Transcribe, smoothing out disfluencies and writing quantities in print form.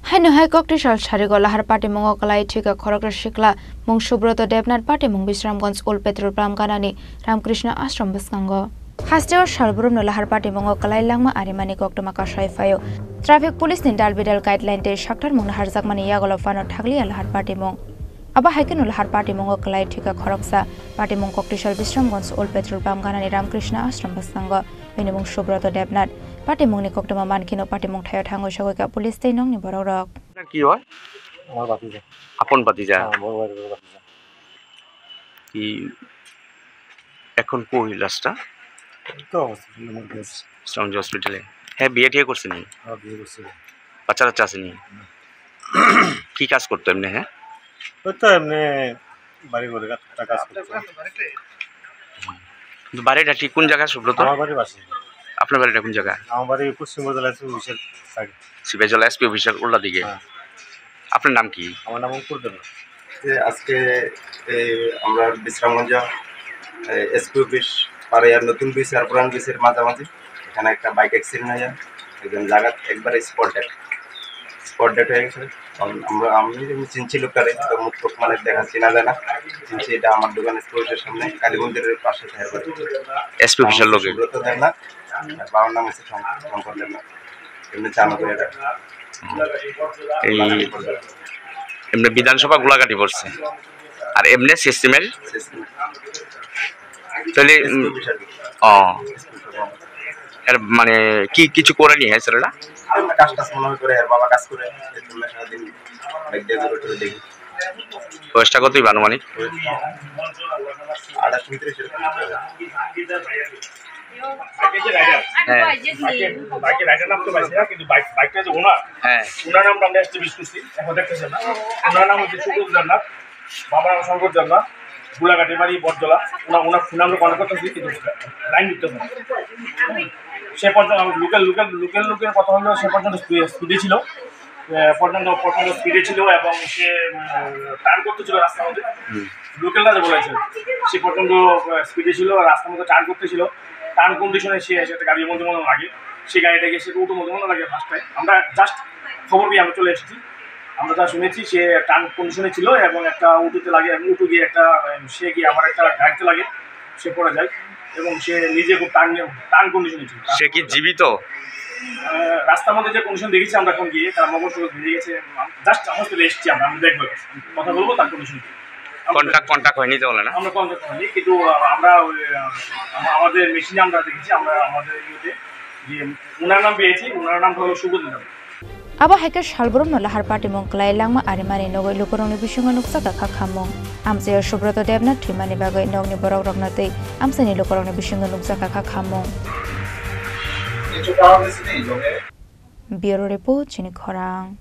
Haino hai cocktail Sharigo Lahar Party Mongokalai Chika Korokra Shikla Mung Subroto Devnat Party Mung Bisramgons Old Petrol Pram Kanani Ramkrishna Ashram Baskango. Hasteo Shalburum no Lahar Party Mongokalai Langma Arimani Koktomaka Shaifayo. Traffic Police Nindal Bidal Guideline Day Shaktar Mung Harzakmani Yagolofano Tagli Lahar Party Mong. Aba Haken Lahar Party Mongokalai Chika Koroksa Party Mung Cocktail Bisramgons Old Petrol Pram Kanani Ramkrishna Ashram Baskango. Minimum Subroto Devnat. Party Mungni Koktoma Mankino Party Mung Tayo Tango Shoka Police Day Nong Niborok. কি হয় আমার ভাতিজা আপন ভাতিজা বড় ভাইয়ের ভাতিজা কি এখন কই লাস্টটা তো হসপিটালে মধ্যে সাউন্ড হসপিটালে হ্যাঁ বিয়ে ঠিক করছেন নি বিয়ে করছে বাচ্চা কাচ্চা আছে নি কি কাজ করতে এমনি হ্যাঁ ওই তো এমনি বাড়ি ঘরে কাজ করছে কিন্তু বাড়িটা ঠিক কোন জায়গা সুব্রত আমার বাড়ি বাসে আপনার বাড়িটা কোন জায়গা আমার বাড়ি পশ্চিম বর্ধমান অফিসের সাইড সিবেজলা এসপি অফিসার উল্টা দিকে আপনার নাম কি আমার নাম অঙ্কুর দেব আজকে আমরা বিশ্রামগঞ্জ এসপি অফিস পারে আর নতুন ব্রিজ আর পুরান ব্রিজের মাঝামাঝি এখানে একটা বাইক অ্যাক্সিডেন্ট হয়ে যায় একজন জায়গা একবারে স্পট ডেট হয়ে গেছে আমি চিনছি লোকটারে মুখ টুক মানে দেখা চেনা যায় না চিনছি এটা আমার দোকান স্টোরের সামনে কালী মন্দিরের পাশে এসপি অফিসার লোকে দেন না বাবার নাম হচ্ছে শঙ্কর দেন না এমনি চানো করে এটা এই এমনি বিধানসভা গোলাঘাটি পড়ছে আর এমনি সিস্টেমের তাহলে ও এর মানে কি কিছু করে নি হ্যাঁ ছেলেটা কাজ মনে করে আর বাবা কাজ করে সারাদিন বাইক দিয়ে ঘুরে দেখি বয়সটা কতই আনুমানিক গোলাঘাটি বাড়ি বটজলা ওনার ফোন আমরা কল করতেছি কিন্তু লাইন দিতে হবে সে পর্যন্ত লোকের কথা হলো সে পর্যন্ত স্পিডে ছিল এবং সে টার্ন করতেছিল রাস্তার মধ্যে লোকালরা যে বলেছে সে পর্যন্ত স্পিডে ছিল রাস্তার মধ্যে টার্ন করতেছিল টার্ন কন্ডিশনে সে এসে একটা গাড়ির মধ্যে মনে লাগে সেই গাড়িটাকে সে উঠো মধ্যে মনে লাগে ফার্স্ট টাইম আমরা জাস্ট খবর পেয়ে আমরা চলে এসেছি আমরা যা শুনেছি সে টার্ন কন্ডিশনে ছিল এবং একটা উঠোতে লাগে এবং উঠো গিয়ে একটা সে গিয়ে আমার একটা গাড়িতে লাগে সে পড়ে যায় এবং সে নিজে খুব টার্ন কন্ডিশনে ছিল সে কি জীবিত রাস্তার মধ্যে যে কন্ডিশন দেখেছি আমরা এখন গিয়ে তার মগজ ভেঙে গেছে জাস্ট হসপিটালে এসেছি আমরা দেখবো কথা বলবো তার কন্ডিশন কন্টাক্ট হয়নি তো বলে না আমরা কন্টাক্ট হয়নি কিন্তু আমরা আমাদের মেশিনে আমরা দেখেছি আমরা আমাদের ইয়েতে যে ওনার নাম পেয়েছি ওনার নাম হলো Subodh Aba hacker Shalburum no Lahar Party Monglai Langma Arimani Nogo Lukoroni Bishunga Nuksaka Kakamong. Amse Subroto Devna Trimani Bago Nogni Borok Rognate, Amsani Lukoroni Bishunga Nuksaka Kakamong. Bureau Report Chinikorang.